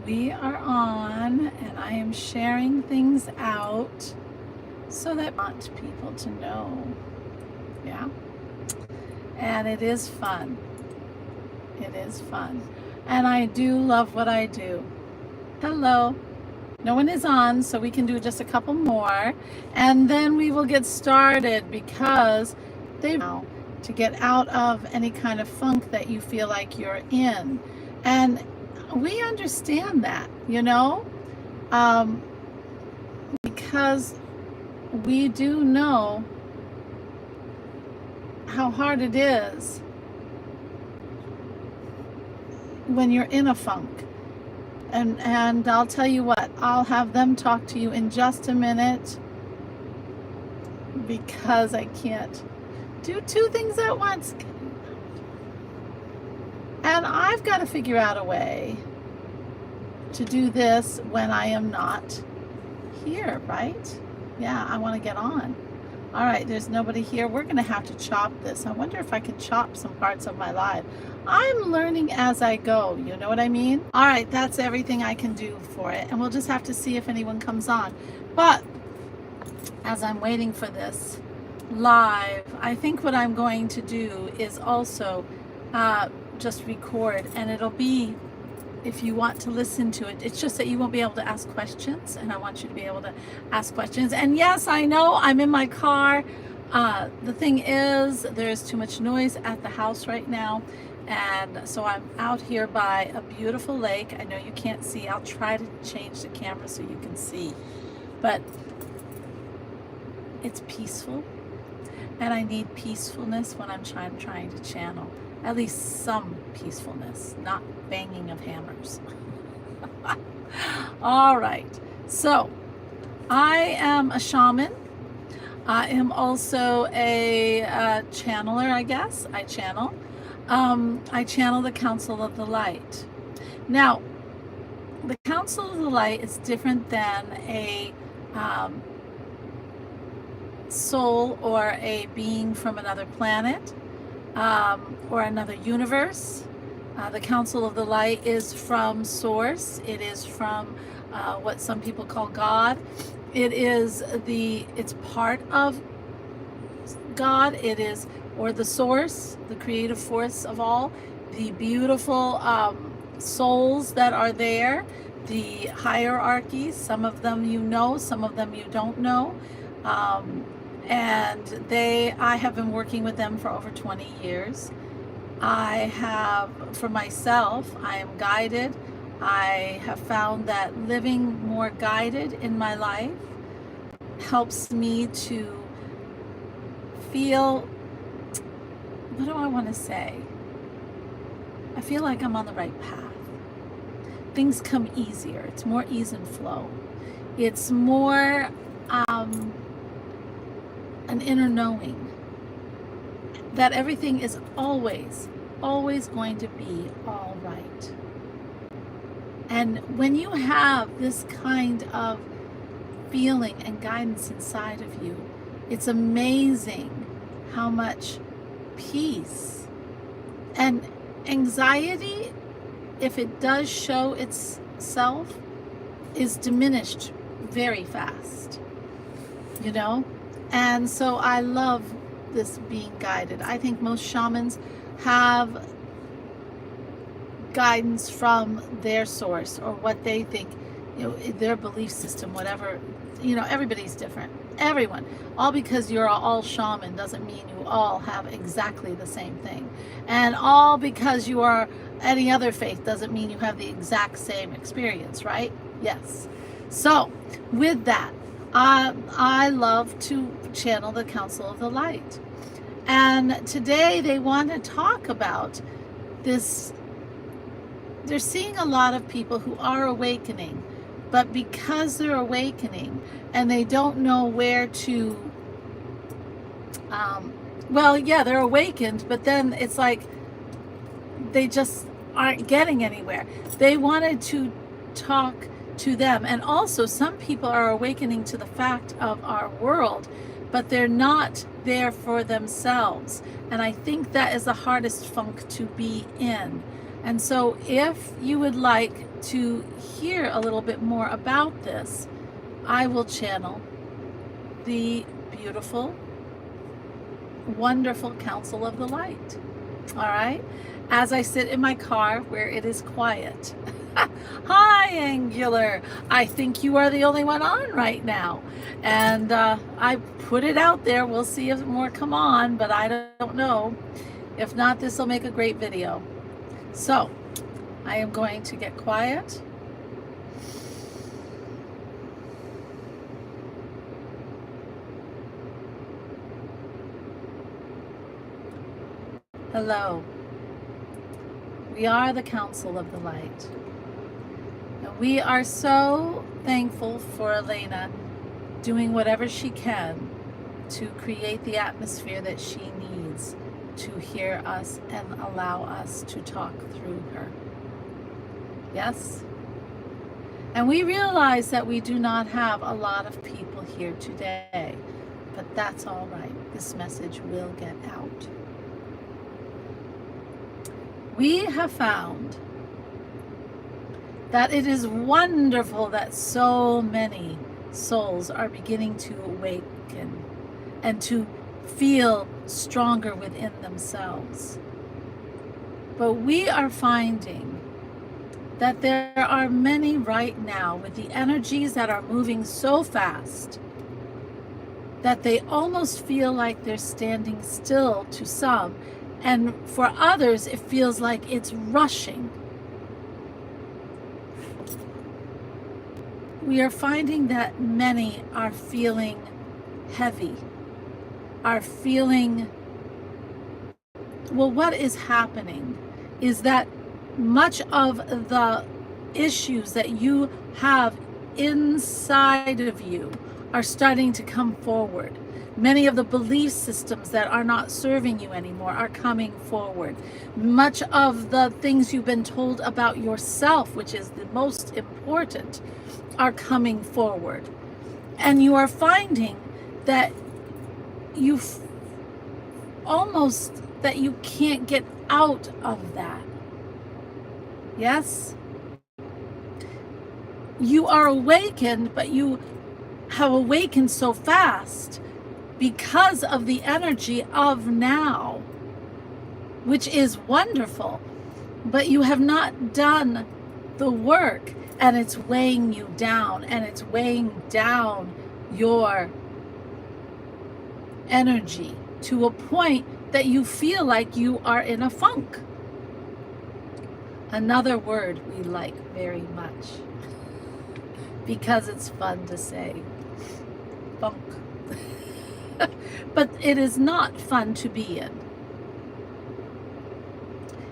We are on, and I am sharing things out so that I want people to know. Yeah. And it is fun. It is fun. And I do love what I do. Hello. No one is on, so we can do just a couple more. And then we will get started because they now to get out of any kind of funk that you feel like you're in. And we understand that, because we do know how hard it is when you're in a funk. And I'll tell you what, I'll have them talk to you in just a minute because I can't do two things at once. And I've got to figure out a way to do this when I am not here, right? Yeah, I want to get on. All right, there's nobody here. We're going to have to chop this. I wonder if I can chop some parts of my live. I'm learning as I go, you know what I mean? All right, that's everything I can do for it. And we'll just have to see if anyone comes on. But as I'm waiting for this live, I think what I'm going to do is also just record, and it'll be, if you want to listen to it, it's just that you won't be able to ask questions, and I want you to be able to ask questions. And yes, I know I'm in my car. The thing is, there's too much noise at the house right now, and so I'm out here by a beautiful lake. I know you can't see. I'll try to change the camera so you can see, but it's peaceful, and I need peacefulness when I'm trying to channel. At least some peacefulness, not banging of hammers. All right, so I am a shaman. I am also a channeler, I guess. I channel the Council of the Light. Now, the Council of the Light is different than a soul or a being from another planet. Or another universe. The Council of the Light is from Source. It is from what some people call God. It's part of God. It is, or the Source, the creative force of all. The beautiful souls that are there. The hierarchies. Some of them you know, some of them you don't know. And I have been working with them for over 20 years. For myself, I am guided. I have found that living more guided in my life helps me to feel, what do I want to say? I feel like I'm on the right path. Things come easier. It's more ease and flow. It's more an inner knowing that everything is always going to be all right. And when you have this kind of feeling and guidance inside of you, it's amazing how much peace and anxiety, if it does show itself, is diminished very fast, And so I love this being guided. I think most shamans have guidance from their source or what they think, their belief system, whatever, everybody's different. Everyone. All because you're all shaman doesn't mean you all have exactly the same thing. And all because you are any other faith doesn't mean you have the exact same experience, right? Yes. So with that, I love to channel the Council of the Light. And today they want to talk about this. They're seeing a lot of people who are awakening, but because they're awakening and they don't know where to, they're awakened, but then it's like they just aren't getting anywhere. They wanted to talk to them. And also some people are awakening to the fact of our world, but they're not there for themselves. And I think that is the hardest funk to be in. And so if you would like to hear a little bit more about this, I will channel the beautiful, wonderful Council of the Light. All right? As I sit in my car where it is quiet. Hi, Angular. I think you are the only one on right now. And I put it out there. We'll see if more come on, but I don't know. If not, this will make a great video. So, I am going to get quiet. Hello. We are the Council of the Light. And we are so thankful for Alena doing whatever she can to create the atmosphere that she needs to hear us and allow us to talk through her. Yes? And we realize that we do not have a lot of people here today, but that's all right. This message will get out. We have found that it is wonderful that so many souls are beginning to awaken and to feel stronger within themselves. But we are finding that there are many right now with the energies that are moving so fast that they almost feel like they're standing still to some, and for others it feels like it's rushing. We are finding that many are feeling heavy, are feeling, well, what is happening is that much of the issues that you have inside of you are starting to come forward. Many of the belief systems that are not serving you anymore are coming forward. Much of the things you've been told about yourself, which is the most important, are coming forward. And you are finding that almost that you can't get out of that. Yes? You are awakened, but you have awakened so fast because of the energy of now, which is wonderful, but you have not done the work, and it's weighing you down, and it's weighing down your energy to a point that you feel like you are in a funk. Another word we like very much because it's fun to say, funk. But it is not fun to be in.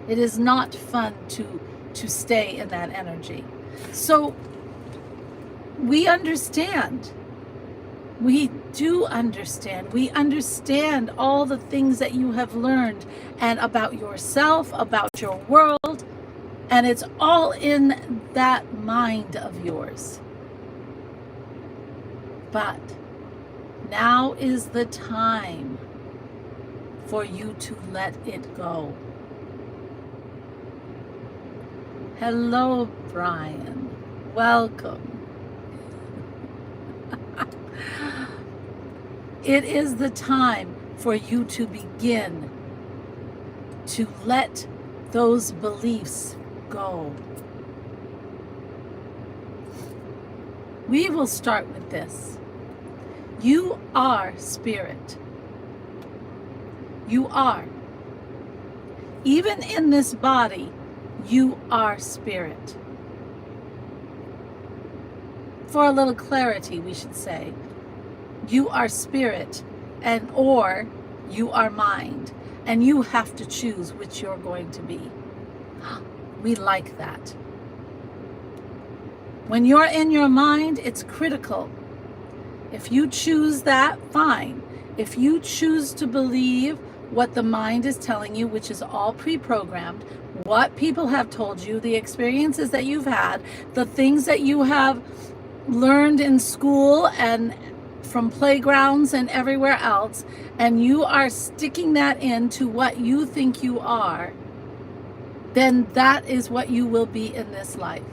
It is not fun to stay in that energy. So we understand. We do understand. We understand all the things that you have learned and about yourself, about your world, and it's all in that mind of yours. But now is the time for you to let it go. Hello, Brian. Welcome. It is the time for you to begin to let those beliefs go. We will start with this. You are spirit. You are. Even in this body, you are spirit. For a little clarity, we should say, you are spirit, and or you are mind, and you have to choose which you're going to be. We like that. When you're in your mind, it's critical. If you choose that, fine. If you choose to believe what the mind is telling you, which is all pre-programmed, what people have told you, the experiences that you've had, the things that you have learned in school and from playgrounds and everywhere else, and you are sticking that into what you think you are, then that is what you will be in this life.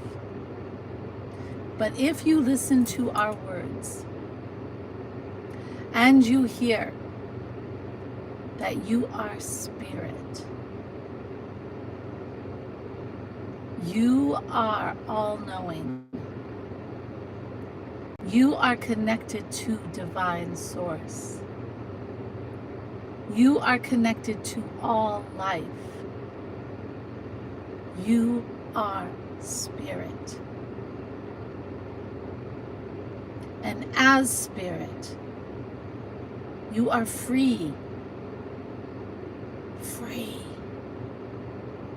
But if you listen to our words and you hear that you are spirit, you are all-knowing, you are connected to divine source, you are connected to all life, you are spirit. And as spirit, you are free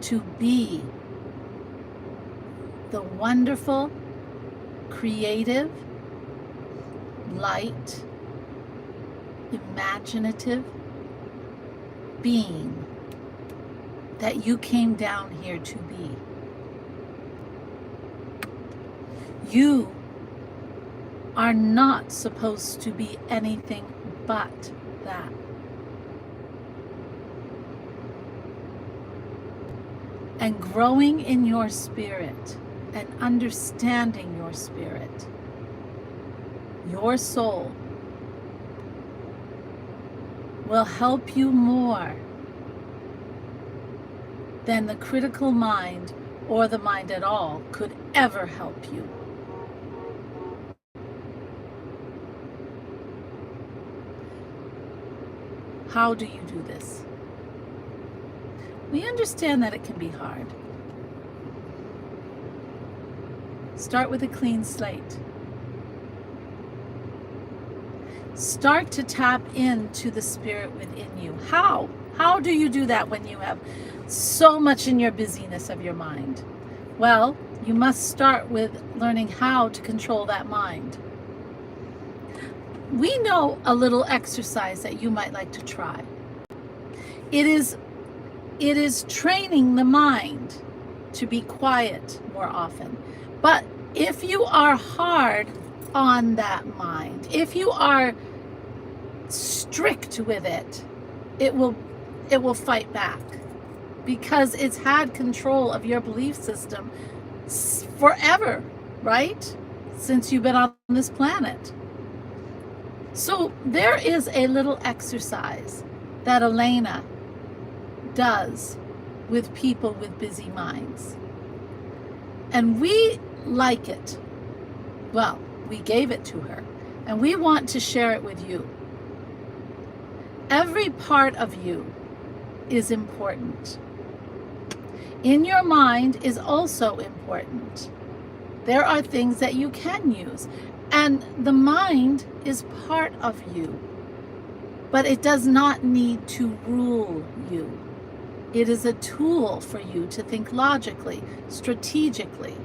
to be the wonderful, creative, light, imaginative being that you came down here to be. You are not supposed to be anything but that. And growing in your spirit and understanding your spirit, your soul, will help you more than the critical mind or the mind at all could ever help you. How do you do this? We understand that it can be hard. Start with a clean slate. Start to tap into the spirit within you. How? How do you do that when you have so much in your busyness of your mind? Well, you must start with learning how to control that mind. We know a little exercise that you might like to try. It is training the mind to be quiet more often. But if you are hard on that mind, if you are strict with it, it will fight back, because it's had control of your belief system forever, right? Since you've been on this planet. So there is a little exercise that Alena does with people with busy minds. And we like it. Well, we gave it to her, and we want to share it with you. Every part of you is important. In your mind is also important. There are things that you can use, and the mind is part of you, but it does not need to rule you. It is a tool for you to think logically, strategically.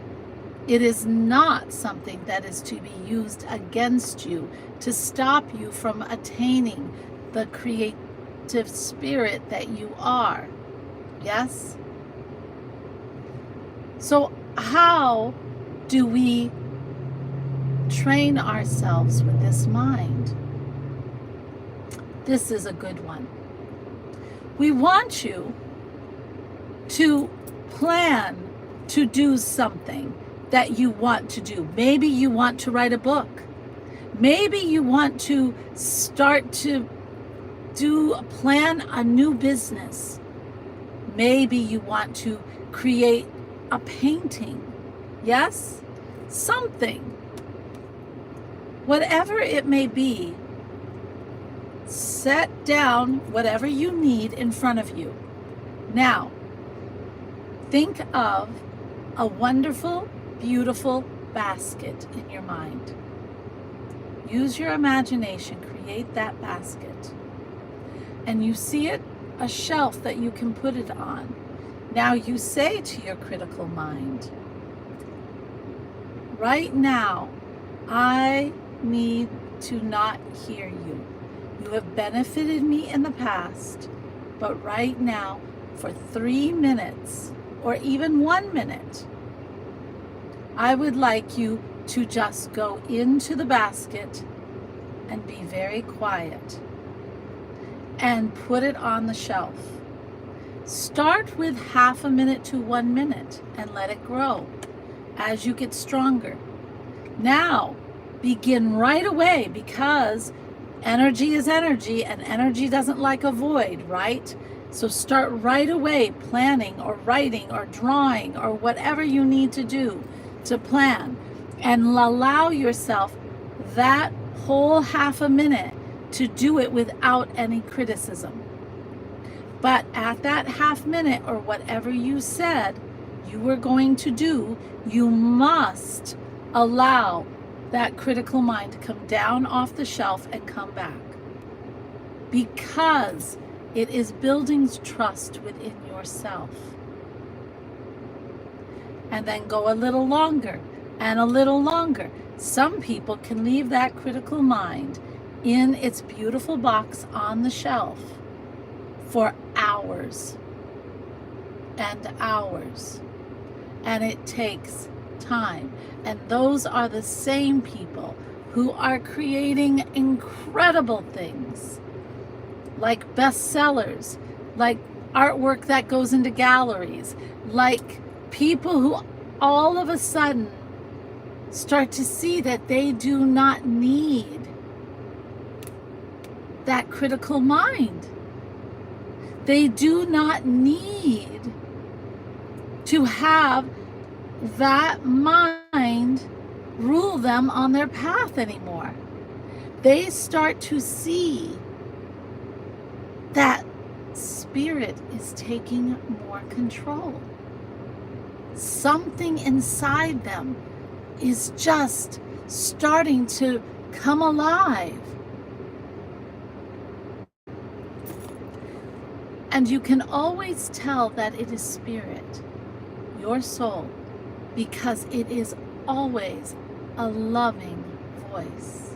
It is not something that is to be used against you to stop you from attaining the creative spirit that you are. Yes? So how do we train ourselves with this mind? This is a good one. We want you to plan to do something that you want to do. Maybe you want to write a book. Maybe you want to start to plan a new business. Maybe you want to create a painting. Yes? Something. Whatever it may be, set down whatever you need in front of you. Now, think of a wonderful, beautiful basket in your mind. Use your imagination, create that basket. And you see it, a shelf that you can put it on. Now you say to your critical mind, right now, I need to not hear you. You have benefited me in the past, but right now, for 3 minutes, or even 1 minute, I would like you to just go into the basket and be very quiet and put it on the shelf. Start with half a minute to 1 minute and let it grow as you get stronger. Now, begin right away, because energy is energy and energy doesn't like a void, right? So start right away planning or writing or drawing or whatever you need to do to plan, and allow yourself that whole half a minute to do it without any criticism. But at that half minute or whatever you said you were going to do, you must allow that critical mind to come down off the shelf and come back, because it is building trust within yourself. And then go a little longer and a little longer. Some people can leave that critical mind in its beautiful box on the shelf for hours and hours, and it takes time. And those are the same people who are creating incredible things, like bestsellers, like artwork that goes into galleries, like people who all of a sudden start to see that they do not need that critical mind. They do not need to have that mind rule them on their path anymore. They start to see that spirit is taking more control. Something inside them is just starting to come alive. And you can always tell that it is spirit, your soul, because it is always a loving voice.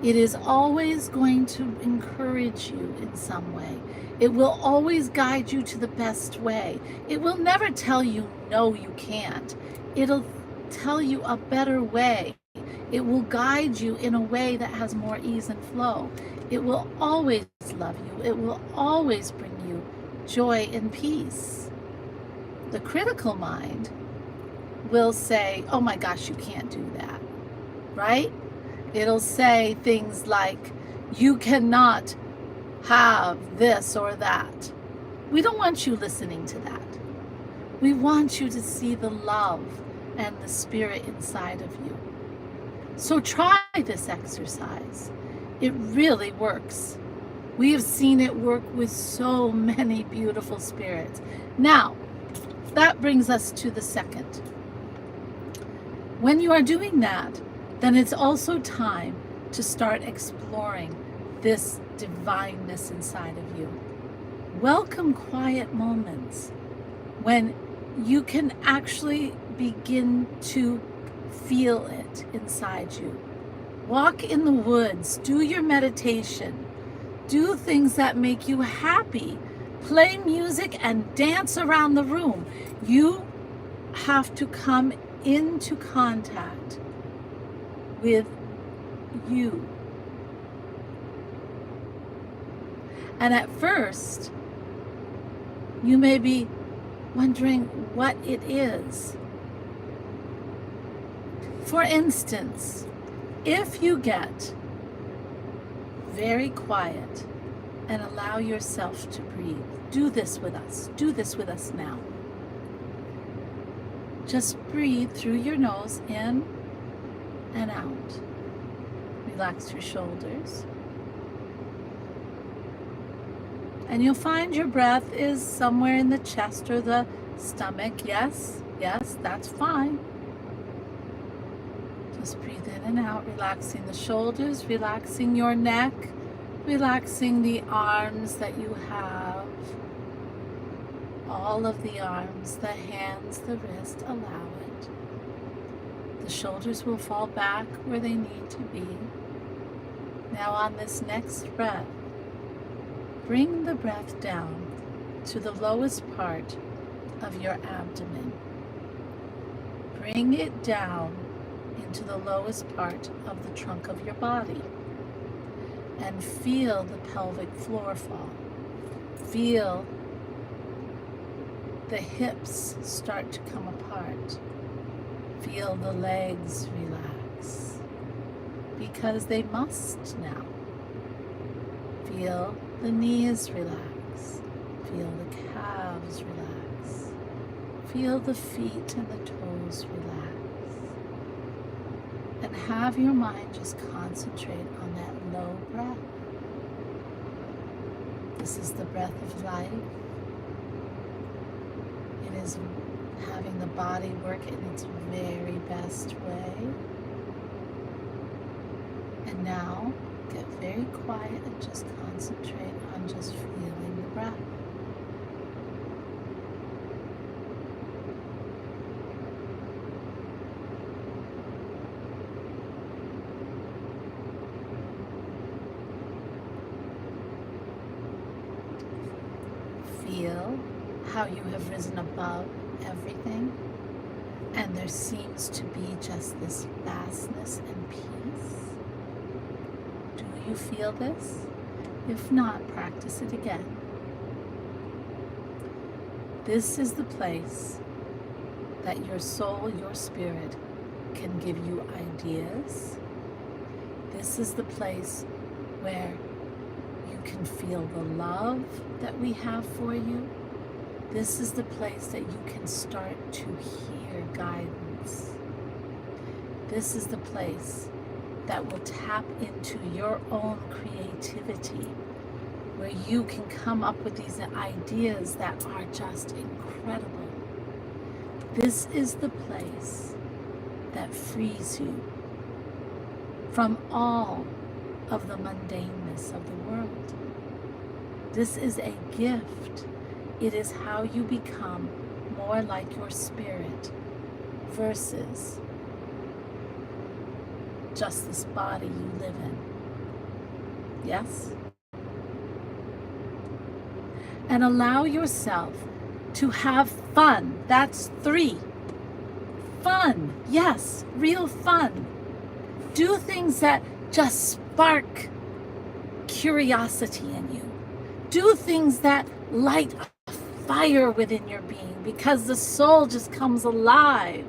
It is always going to encourage you in some way. It will always guide you to the best way. It will never tell you, no, you can't. It'll tell you a better way. It will guide you in a way that has more ease and flow. It will always love you. It will always bring you joy and peace. The critical mind will say, oh my gosh, you can't do that, right? It'll say things like, you cannot have this or that. We don't want you listening to that. We want you to see the love and the spirit inside of you. So try this exercise. It really works. We have seen it work with so many beautiful spirits. Now, that brings us to the second. When you are doing that, then it's also time to start exploring this divineness inside of you. Welcome quiet moments when you can actually begin to feel it inside you. Walk in the woods, do your meditation, do things that make you happy, play music and dance around the room. You have to come into contact with you. And at first, you may be wondering what it is. For instance, if you get very quiet and allow yourself to breathe, do this with us. Do this with us now. Just breathe through your nose, in and out. Relax your shoulders. And you'll find your breath is somewhere in the chest or the stomach. Yes, that's fine. Just breathe in and out, relaxing the shoulders, relaxing your neck, relaxing the arms that you have. All of the arms, the hands, the wrist, allow it. The shoulders will fall back where they need to be. Now on this next breath, bring the breath down to the lowest part of your abdomen. Bring it down into the lowest part of the trunk of your body. And feel the pelvic floor fall. Feel the hips start to come apart. Feel the legs relax, because they must now. Feel the knees relax. Feel the calves relax. Feel the feet and the toes relax. And have your mind just concentrate on that low breath. This is the breath of life. It is having the body work in its very best way. And now, get very quiet and just concentrate on just feeling the breath. Feel how you have risen above everything, and there seems to be just this vastness and peace. Do you feel this? If not, practice it again. This is the place that your soul, your spirit, can give you ideas. This is the place where you can feel the love that we have for you. This is the place that you can start to hear guidance. This is the place that will tap into your own creativity, where you can come up with these ideas that are just incredible. This is the place that frees you from all of the mundaneness of the world. This is a gift. It is how you become more like your spirit versus just this body you live in. Yes? And allow yourself to have fun. That's 3. Fun. Yes, real fun. Do things that just spark curiosity in you. Do things that light a fire within your being, because the soul just comes alive.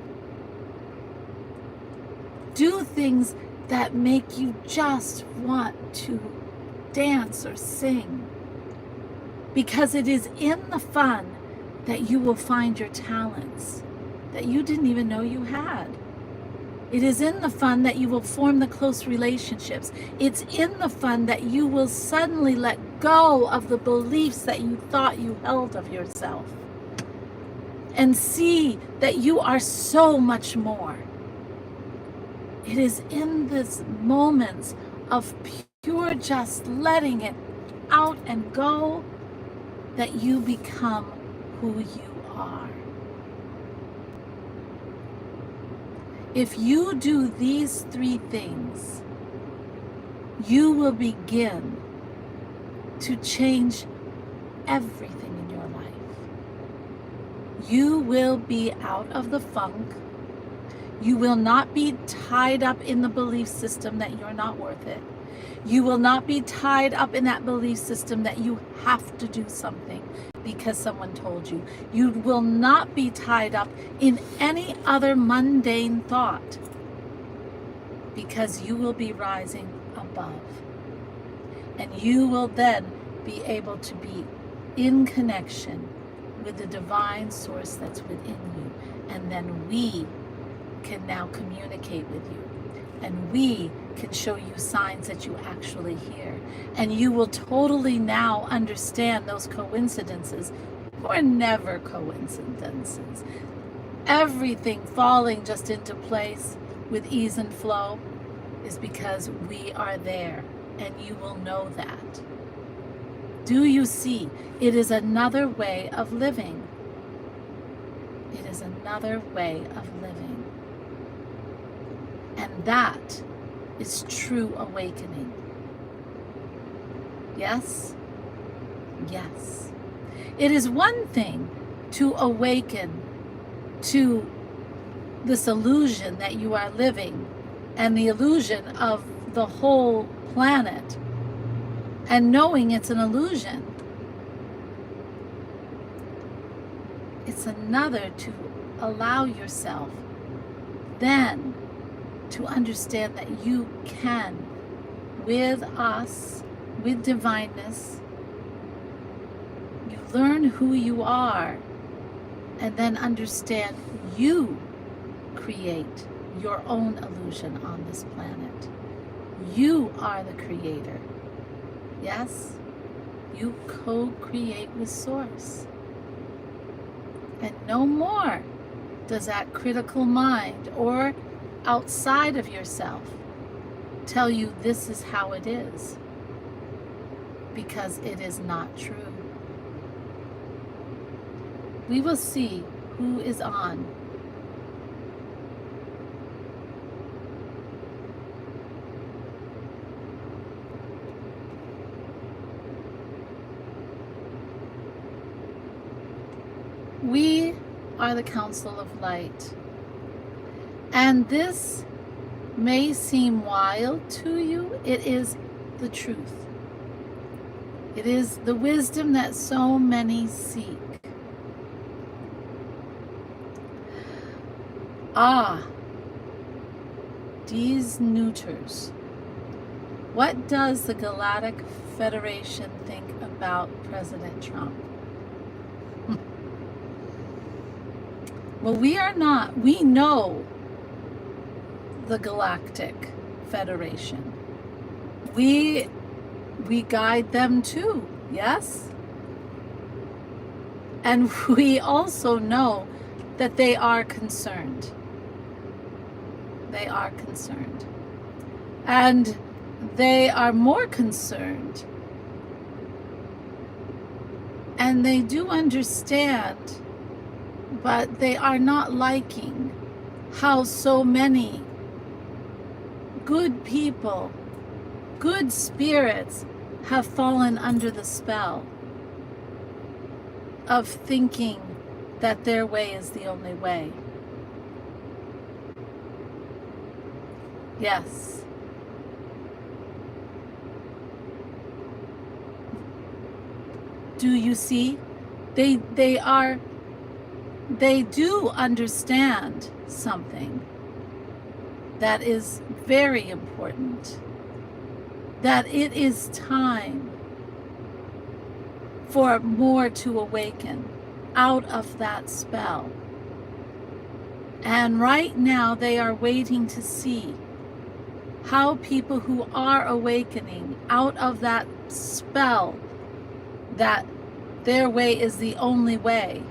Do things that make you just want to dance or sing, because it is in the fun that you will find your talents that you didn't even know you had. It is in the fun that you will form the close relationships. It's in the fun that you will suddenly let go of the beliefs that you thought you held of yourself and see that you are so much more. It is in these moments of pure just letting it out and go that you become who you are. If you do these 3 things, you will begin to change everything in your life. You will be out of the funk. You will not be tied up in the belief system that you're not worth it. You will not be tied up in that belief system that you have to do something because someone told you. You will not be tied up in any other mundane thought, because you will be rising above. And you will then be able to be in connection with the divine source that's within you. And then we can now communicate with you. And we can show you signs that you actually hear. And you will totally now understand those coincidences were never coincidences. Everything falling just into place with ease and flow is because we are there, and you will know that. Do you see? It is another way of living. It is another way of living. And that is true awakening. Yes? Yes. It is one thing to awaken to this illusion that you are living and the illusion of the whole planet and knowing it's an illusion. It's another to allow yourself then to understand that you can, with us, with divineness, you learn who you are, and then understand you create your own illusion on this planet. You are the creator. Yes? You co-create with Source. And no more does that critical mind or outside of yourself tell you this is how it is, because it is not true. We will see who is on. We are the Council of Light. And this may seem wild to you. It is the truth. It is the wisdom that so many seek. These neuters. What does the Galactic Federation think about President Trump? Well, we are not. We know the Galactic Federation. We guide them too, yes? And we also know that they are concerned. They are concerned. And they are more concerned. And they do understand, but they are not liking how so many good people, good spirits have fallen under the spell of thinking that their way is the only way. Yes. Do you see? They do understand something that is very important, that it is time for more to awaken out of that spell. And right now they are waiting to see how people who are awakening out of that spell, that their way is the only way,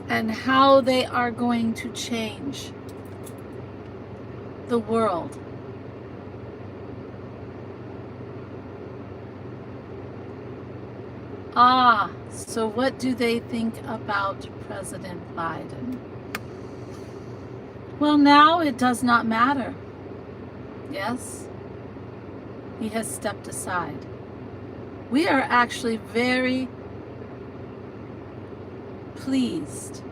and how they are going to change the world. So what do they think about President Biden? Well, now it does not matter. Yes, he has stepped aside. We are actually very pleased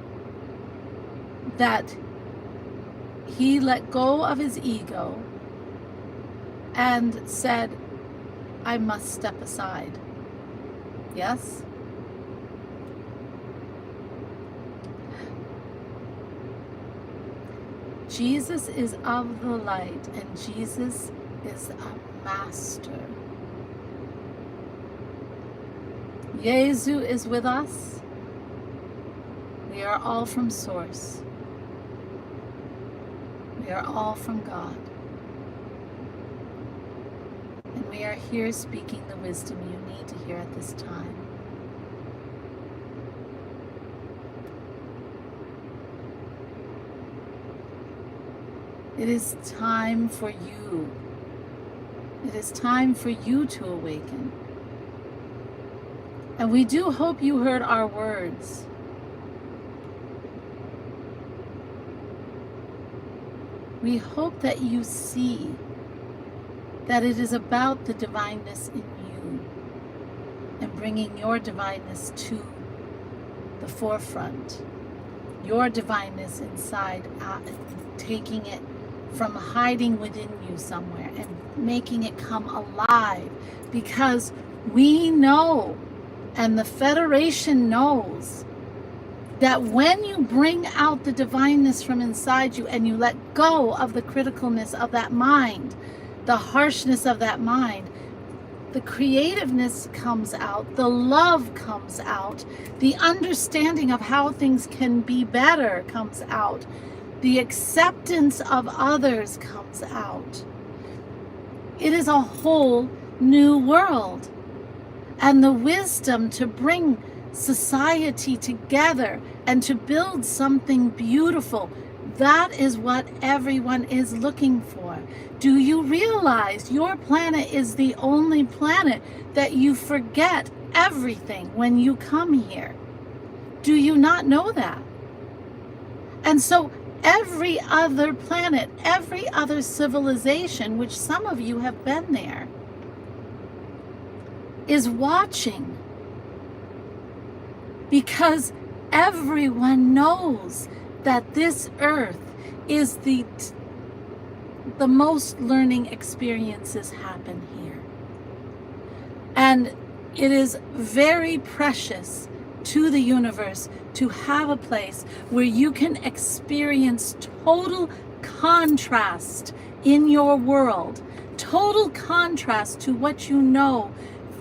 that he let go of his ego and said, I must step aside. Yes? Jesus is of the light, and Jesus is a master. Yezu is with us. We are all from Source. We are all from God. And we are here speaking the wisdom you need to hear at this time. It is time for you. It is time for you to awaken. And we do hope you heard our words. We hope that you see that it is about the divineness in you and bringing your divineness to the forefront. Your divineness inside out, taking it from hiding within you somewhere and making it come alive, because we know And the Federation knows that when you bring out the divineness from inside you and you let go of the criticalness of that mind, the harshness of that mind, the creativeness comes out, the love comes out, the understanding of how things can be better comes out, the acceptance of others comes out. It is a whole new world. And the wisdom to bring society together and to build something beautiful, that is what everyone is looking for. Do you realize your planet is the only planet that you forget everything when you come here? Do you not know that? And so every other planet, every other civilization, which some of you have been there, is watching, because everyone knows that this earth is the most learning experiences happen here. And it is very precious to the universe to have a place where you can experience total contrast in your world, total contrast to what you know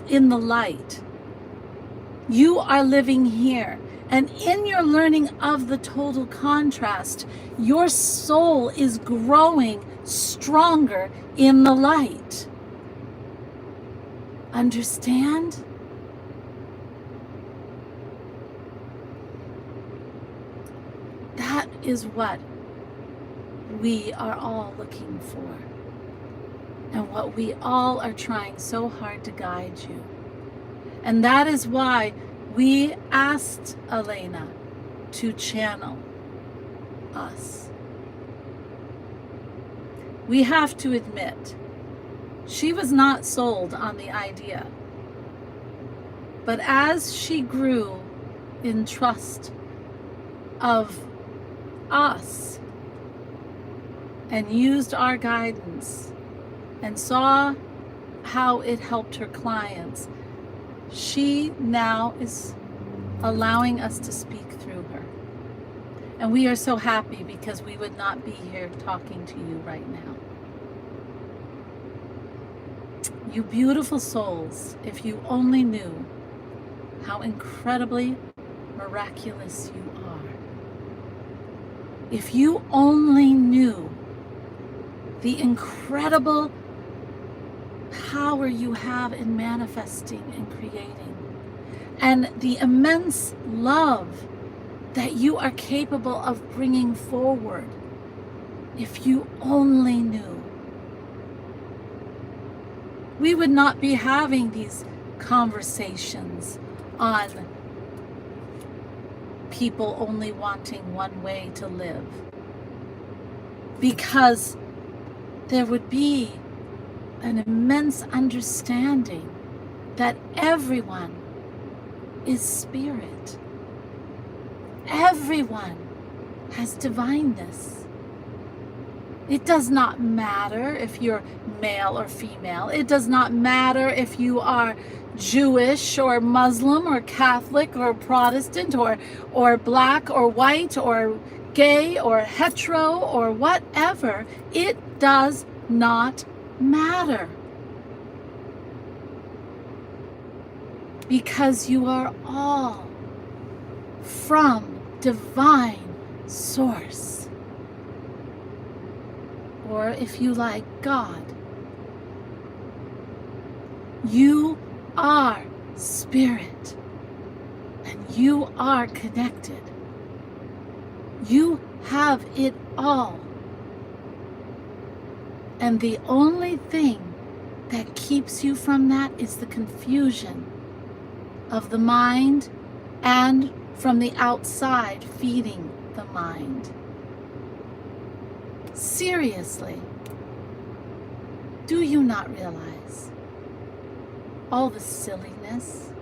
in the light. You are living here, and in your learning of the total contrast, your soul is growing stronger in the light. Understand? That is what we are all looking for, and what we all are trying so hard to guide you. And that is why we asked Alena to channel us. We have to admit, she was not sold on the idea. But as she grew in trust of us and used our guidance and saw how it helped her clients, she now is allowing us to speak through her. And we are so happy, because we would not be here talking to you right now. You beautiful souls, if you only knew how incredibly miraculous you are. If you only knew the incredible power you have in manifesting and creating, and the immense love that you are capable of bringing forward, if you only knew, we would not be having these conversations on people only wanting one way to live, because there would be an immense understanding that everyone is spirit. Everyone has divineness. It does not matter if you're male or female. It does not matter if you are Jewish or Muslim or Catholic or Protestant or black or white or gay or hetero or whatever. It does not matter. Because you are all from divine source. Or if you like, God. You are spirit, and you are connected. You have it all. And the only thing that keeps you from that is the confusion of the mind and from the outside feeding the mind. Seriously, do you not realize all the silliness,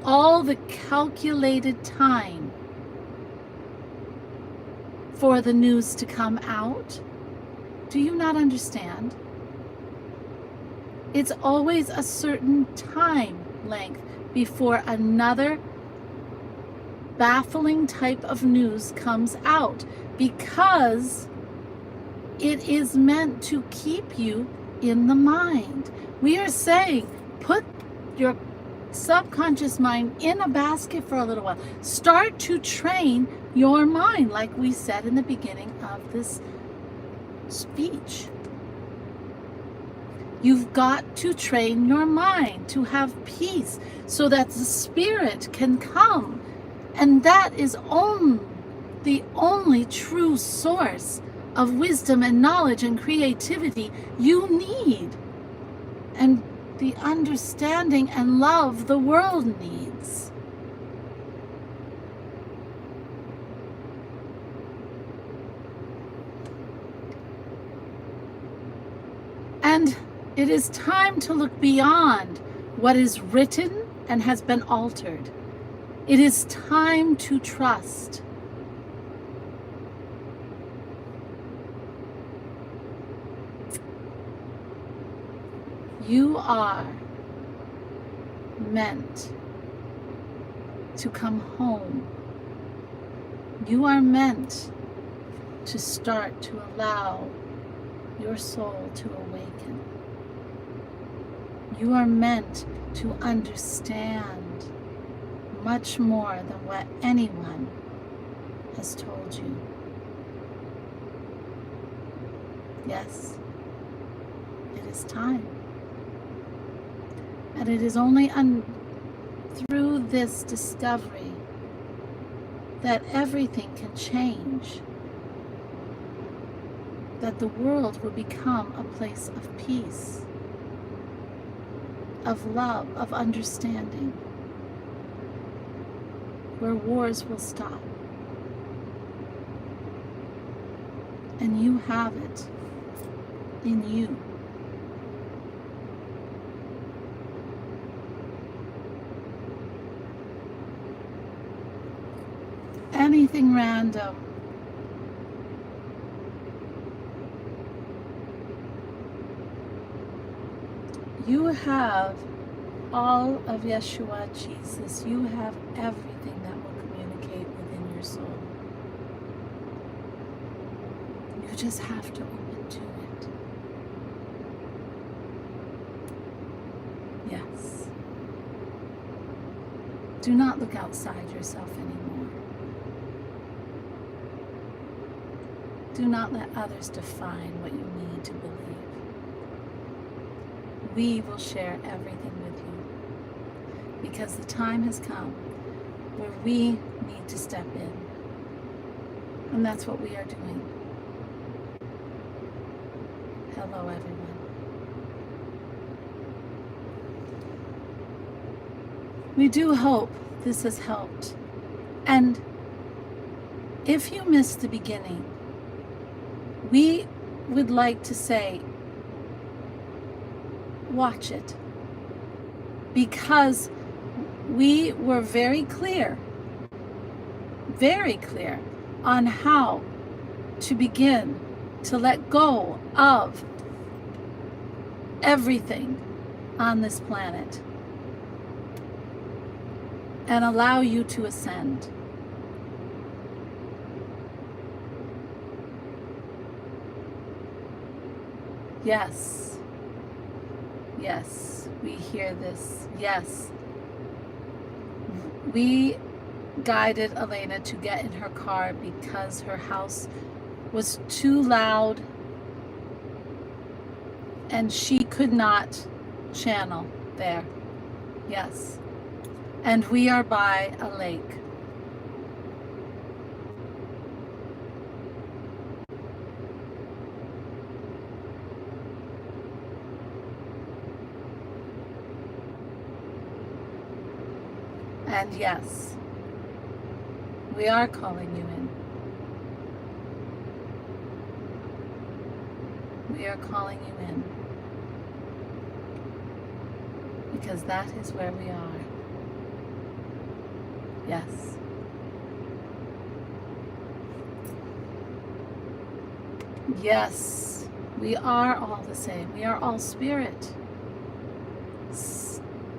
all the calculated time for the news to come out? Do you not understand? It's always a certain time length before another baffling type of news comes out, because it is meant to keep you in the mind. We are saying, put your subconscious mind in a basket for a little while. Start to train your mind, like we said in the beginning of this speech. You've got to train your mind to have peace so that the spirit can come. And that is the only true source of wisdom and knowledge and creativity you need, and the understanding and love the world needs. And it is time to look beyond what is written and has been altered. It is time to trust. You are meant to come home. You are meant to start to allow your soul to awaken. You are meant to understand much more than what anyone has told you. Yes, it is time. And it is only through this discovery that everything can change, that the world will become a place of peace, of love, of understanding, where wars will stop. And you have it in you. Anything random. You have all of Yeshua, Jesus. You have everything that will communicate within your soul. You just have to open to it. Yes. Do not look outside yourself anymore. Do not let others define what you need to believe. We will share everything with you, because the time has come where we need to step in. And that's what we are doing. Hello, everyone. We do hope this has helped. And if you missed the beginning, we would like to say, watch it, because we were very clear on how to begin to let go of everything on this planet and allow you to ascend. Yes. Yes, we hear this. Yes. We guided Alena to get in her car because her house was too loud and she could not channel there. Yes. And we are by a lake. And yes, we are calling you in. We are calling you in. Because that is where we are. Yes. Yes, we are all the same. We are all spirit.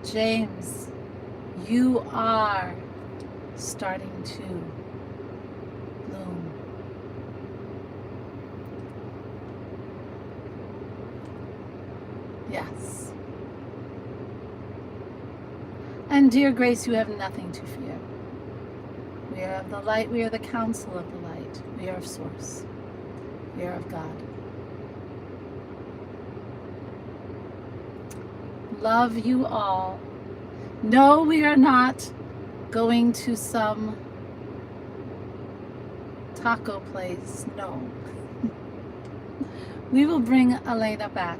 James, You are starting to bloom. Yes. And dear Grace, you have nothing to fear. We are of the light. We are the counsel of the light. We are of Source. We are of God. Love you all. No, we are not going to some taco place. No. We will bring Alena back.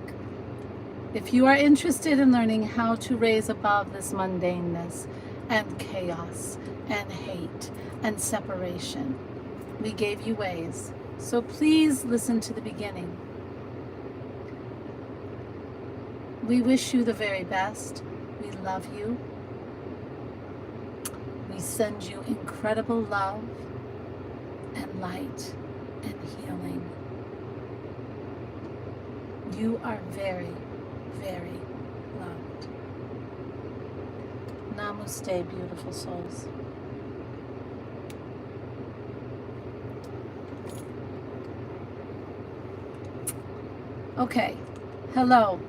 If you are interested in learning how to raise above this mundaneness and chaos and hate and separation, we gave you ways. So please listen to the beginning. We wish you the very best. We love you. We send you incredible love and light and healing. You are very, very loved. Namaste, beautiful souls. Okay, hello.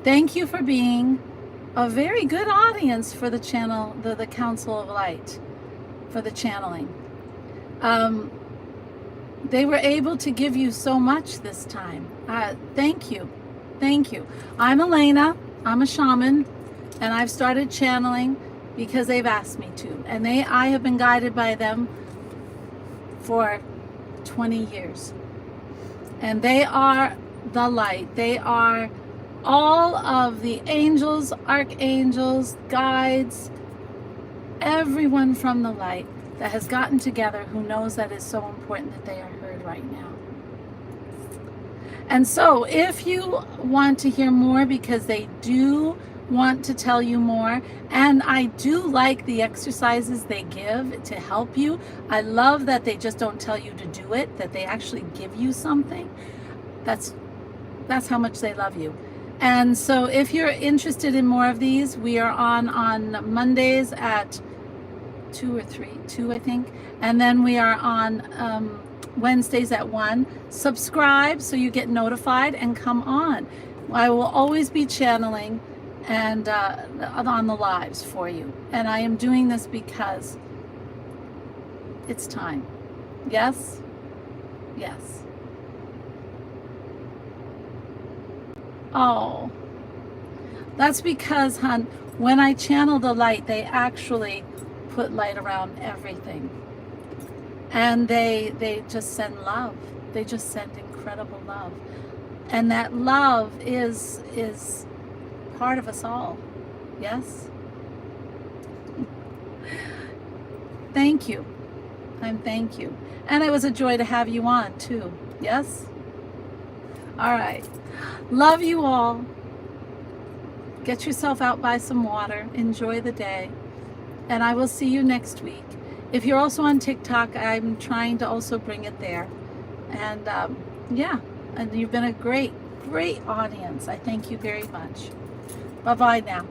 Thank you for being a very good audience for the channel, the Council of Light, for the channeling. They were able to give you so much this time. Thank you. Thank you. I'm Alena. I'm a shaman, and I've started channeling because they've asked me to. And I have been guided by them for 20 years. And they are the light. They are all of the angels, archangels, guides, everyone from the light that has gotten together who knows that it's so important that they are heard right now. And so if you want to hear more, because they do want to tell you more, and I do like the exercises they give to help you. I love that they just don't tell you to do it, that they actually give you something. That's how much they love you. And so if you're interested in more of these, we are on Mondays at 2 I think. And then we are on Wednesdays at 1. Subscribe so you get notified and come on. I will always be channeling and on the lives for you. And I am doing this because it's time. Yes? Yes. Oh, that's because, hon, when I channel the light, they actually put light around everything. And they just send love. They just send incredible love. And that love is part of us all. Yes? Thank you. Thank you. And it was a joy to have you on, too. Yes? All right. Love you all. Get yourself out, buy some water. Enjoy the day. And I will see you next week. If you're also on TikTok, I'm trying to also bring it there. And yeah, and you've been a great, great audience. I thank you very much. Bye-bye now.